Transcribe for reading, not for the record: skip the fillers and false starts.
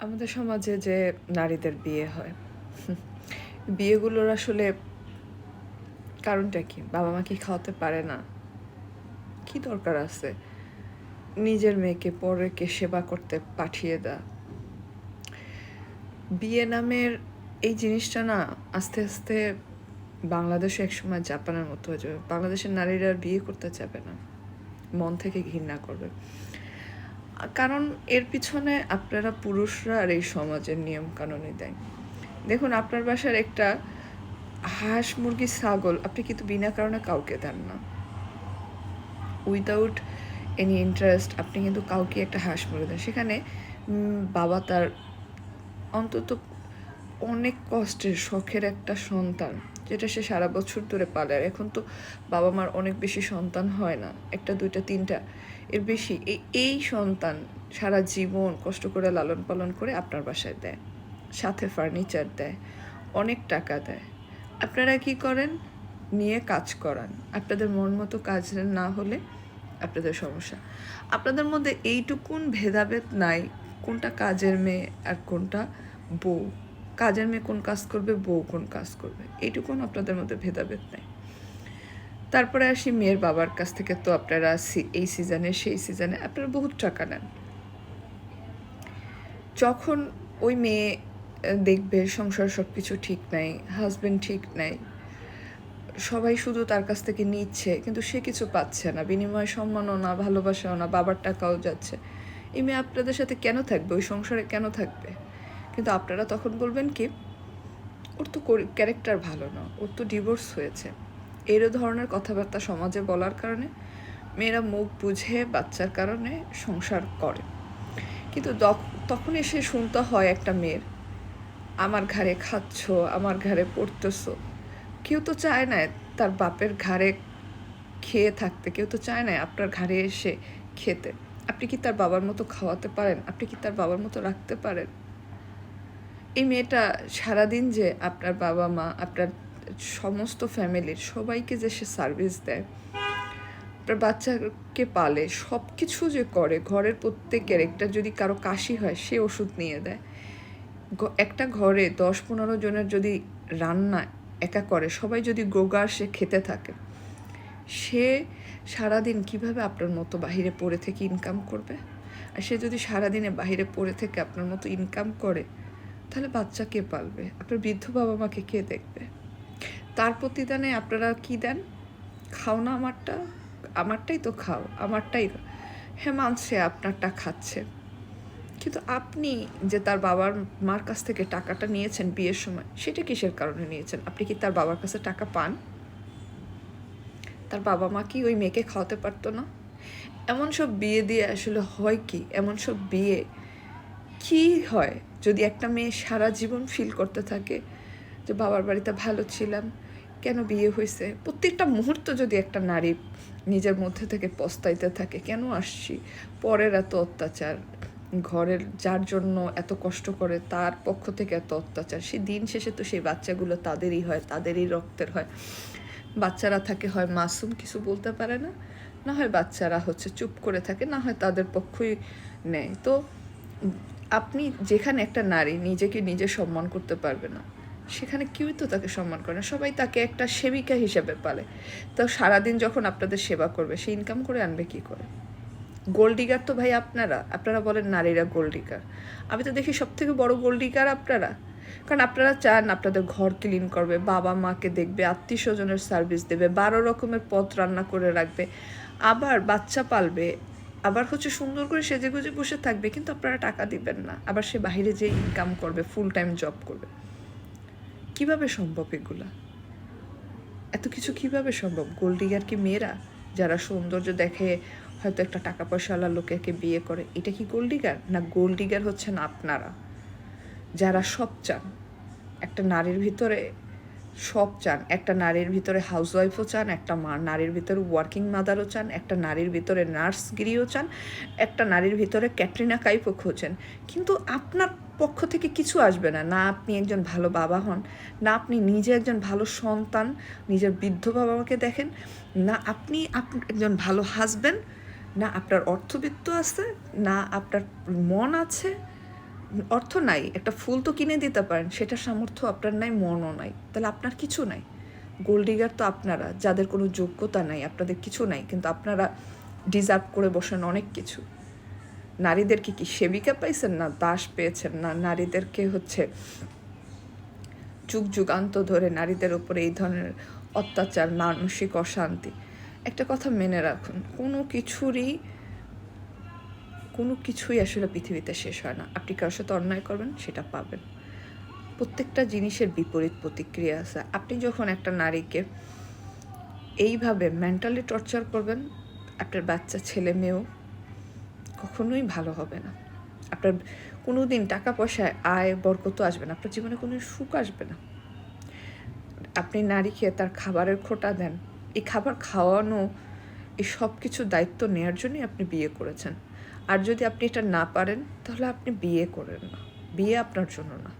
আমাদের সমাজে যে নারীদের বিয়ে হয়, বিয়েগুলোর আসলে কারণটা কি? বাবা মা কি খাওয়াতে পারে না? কি দরকার আছে নিজের মেয়েকে পরেকে সেবা করতে পাঠিয়ে দেয়া? বিয়ে নামের এই জিনিসটা না আস্তে আস্তে বাংলাদেশে একসময় জাপানের মতো হয়ে যাবে। বাংলাদেশের নারীরা আর বিয়ে করতে চাবে না, মন থেকে ঘৃণা করবে। কারণ এর পিছনে আপনারা পুরুষরা আর এই সমাজের নিয়ম কানুনই দেয়। দেখুন, আপনার বাসার একটা হাঁস, মুরগি, ছাগল আপনি কিন্তু বিনা কারণে কাউকে দেন না। উইদাউট এনি ইন্টারেস্ট আপনি কিন্তু কাউকে একটা হাঁস মুরগি দেন। সেখানে বাবা তার অন্তত অনেক কষ্টের শখের একটা সন্তান, যেটা সে সারা বছর ধরে পালে। আর এখন তো বাবা মার অনেক বেশি সন্তান হয় না, একটা দুইটা তিনটা এর বেশি। এই সন্তান সারা জীবন কষ্ট করে লালন পালন করে আপনার বাসায় দেয়, সাথে ফার্নিচার দেয়, অনেক টাকা দেয়। আপনারা কি করেন? নিয়ে কাজ করান। আপনাদের মন মতো কাজ না হলে আপনাদের সমস্যা। আপনাদের মধ্যে এইটুকুন ভেদাভেদ নাই কোনটা কাজের মেয়ে আর কোনটা বউ। কাজের মেয়ে কোন কাজ করবে, বউ কোন কাজ করবে, এইটুকুন আপনাদের মধ্যে ভেদাভেদ নাই। তারপরে আসি মেয়ের বাবার কাছ থেকে। তো আপনারা এই সিজনে সেই সিজনে আপনারা বহুত টাকা নেন। যখন ওই মেয়ে দেখবে সংসার সব কিছু ঠিক নাই, হাজব্যান্ড ঠিক নাই, সবাই শুধু তার কাছ থেকে নিচ্ছে কিন্তু সে কিছু পাচ্ছে না, বিনিময়ে সম্মানও না, ভালোবাসাও না, বাবার টাকাও যাচ্ছে, এই মেয়ে আপনাদের সাথে কেন থাকবে, ওই সংসারে কেন থাকবে? কিন্তু আপনারা তখন বলবেন কি, ওর তো ক্যারেক্টার ভালো না, ওর তো ডিভোর্স হয়েছে। এরও ধরনের কথাবার্তা সমাজে বলার কারণে মেয়েরা মুখ বুঝে বাচ্চার কারণে সংসার করে। কিন্তু তখন এসে শুনতে হয় একটা মেয়ের, আমার ঘাড়ে খাচ্ছ, আমার ঘাড়ে পড়তেছ। কেউ তো চায় না তার বাপের ঘাড়ে খেয়ে থাকতে, কেউ তো চায় না আপনার ঘাড়ে এসে খেতে। আপনি কি তার বাবার মতো খাওয়াতে পারেন? আপনি কি তার বাবার মতো রাখতে পারেন? এই মেয়েটা সারাদিন যে আপনার বাবা মা, আপনার সমস্ত ফ্যামিলির সবাইকে যে সে সার্ভিস দেয়, আপনার বাচ্চাকে পালে, সব কিছু যে করে, ঘরের প্রত্যেকের একটা যদি কারো কাশি হয় সে ওষুধ নিয়ে দেয়, একটা ঘরে 10-15 জনের যদি রান্না একা করে, সবাই যদি গোগার সে খেতে থাকে, সে সারাদিন কিভাবে আপনার মতো বাহিরে পড়ে থেকে ইনকাম করবে? আর সে যদি সারাদিনে বাহিরে পড়ে থেকে আপনার মতো ইনকাম করে, তাহলে বাচ্চা কে পালবে? আপনার বৃদ্ধ বাবা মাকে কে দেখবে? তার প্রতিদানে আপনারা কি দেন? খাও না আমারটা, আমারটাই তো খাও, আমারটাই। হ্যাঁ, মানছে আপনারটা খাচ্ছে, কিন্তু আপনি যে তার বাবার মার কাছ থেকে টাকাটা নিয়েছেন বিয়ের সময়, সেটা কিসের কারণে নিয়েছেন? আপনি কি তার বাবার কাছে টাকা পান? তার বাবা মা কি ওই মেয়েকে খাওয়াতে পারতো না? এমন সব বিয়ে দিয়ে আসলে হয় কি, এমন সব বিয়ে কি হয় যদি একটা মেয়ে সারা জীবন ফিল করতে থাকে যে বাবার বাড়িতে ভালো ছিলাম, কেন বিয়ে হয়েছে? প্রত্যেকটা মুহূর্ত যদি একটা নারী নিজের মধ্যে থেকে পস্তাইতে থাকে, কেন আসছি, পরের এত অত্যাচার, ঘরের যার জন্য এত কষ্ট করে তার পক্ষ থেকে এত অত্যাচার, সে দিন শেষে তো সেই বাচ্চাগুলো তাদেরই হয়, তাদেরই রক্তের হয়। বাচ্চারা থাকে হয় মাসুম, কিছু বলতে পারে না, না হয় বাচ্চারা চুপ করে থাকে, না হয় তাদের পক্ষই নেয়। তো আপনি যেখানে একটা নারী নিজেকে নিজে সম্মান করতে পারবে না, সেখানে কেউই তো তাকে সম্মান করে না, সবাই তাকে একটা সেবিকা হিসেবে পালে। তো সারাদিন যখন আপনাদের সেবা করবে, সে ইনকাম করে আনবে কী করে? গোল্ড ডিগার তো ভাই আপনারা, আপনারা বলেন নারীরা গোল্ড ডিগার। আমি তো দেখি সব থেকে বড় গোল্ড ডিগার আপনারা। কারণ আপনারা চান আপনাদের ঘর ক্লিন করবে, বাবা মাকে দেখবে, আত্মীয় স্বজনের সার্ভিস দেবে, 12 রকমের পদ রান্না করে রাখবে, আবার বাচ্চা পালবে, আবার সুন্দর করে সেজেগুজে বসে থাকবে, কিন্তু আপনারা টাকা দিবেন না। আবার সে বাইরে যেয়ে ইনকাম করবে, ফুল টাইম জব করবে। কিভাবে সম্ভব এগুলা? এত কিছু কিভাবে সম্ভব? গোল্ড ডিগার কি মেয়েরা যারা সৌন্দর্য দেখে হয়তো একটা টাকা পয়সাওয়ালা লোকেকে বিয়ে করে, এটা কি গোল্ড ডিগার? না, গোল্ড ডিগার হচ্ছেন আপনারা, যারা সব চান একটা নারীর ভিতরে, সব চান একটা নারীর ভিতরে, হাউসওয়াইফও চান, একটা নারীর ভিতরে ওয়ার্কিং মাদারও চান, একটা নারীর ভিতরে নার্সগিরিও চান, একটা নারীর ভিতরে ক্যাটরিনা কাইফও খোঁজেন। কিন্তু আপনার পক্ষ থেকে কিছু আসবে না। না আপনি একজন ভালো বাবা হন, না আপনি নিজে একজন ভালো সন্তান, নিজের বৃদ্ধ বাবা মাকে দেখেন, না আপনি একজন ভালো হাজব্যান্ড, না আপনার অর্থবিত্ত আছে, না আপনার মন আছে, অর্থ নাই, একটা ফুল তো কিনে দিতে পারেন, সেটা সামর্থ্য আপনার নাই, মনও নাই, তাহলে আপনার কিছু নাই। গোল্ড ডিগার তো আপনারা, যাদের কোনো যোগ্যতা নাই, আপনাদের কিছু নাই, কিন্তু আপনারা ডিজার্ভ করে বসেন অনেক কিছু। নারীদেরকে কি সেবিকা পাইছেন, না দাস পেয়েছেন, না নারীদেরকে হচ্ছে যুগ যুগান্ত ধরে নারীদের উপরে এই ধরনের অত্যাচার, মানসিক অশান্তি। একটা কথা মেনে রাখুন, কোনো কিছুই আসলে পৃথিবীতে শেষ হয় না। আপনি কারোর সাথে অন্যায় করবেন, সেটা পাবেন। প্রত্যেকটা জিনিসের বিপরীত প্রতিক্রিয়া আছে। আপনি যখন একটা নারীকে এইভাবে মেন্টালি টর্চার করবেন, আপনার বাচ্চা ছেলে মেয়েও কখনোই ভালো হবে না। আপনার কোনো দিন টাকা পয়সায় আয় বরকত আসবে না, আপনার জীবনে কোনো সুখ আসবে না। আপনি নারীকে তার খাবারের খোঁটা দেন, এই খাবার খাওয়ানো, এই সব কিছু দায়িত্ব নেওয়ার জন্যই আপনি বিয়ে করেছেন। আর যদি আপনি এটা না পারেন, তাহলে আপনি বিয়ে করেন না, বিয়ে আপনার জন্য না।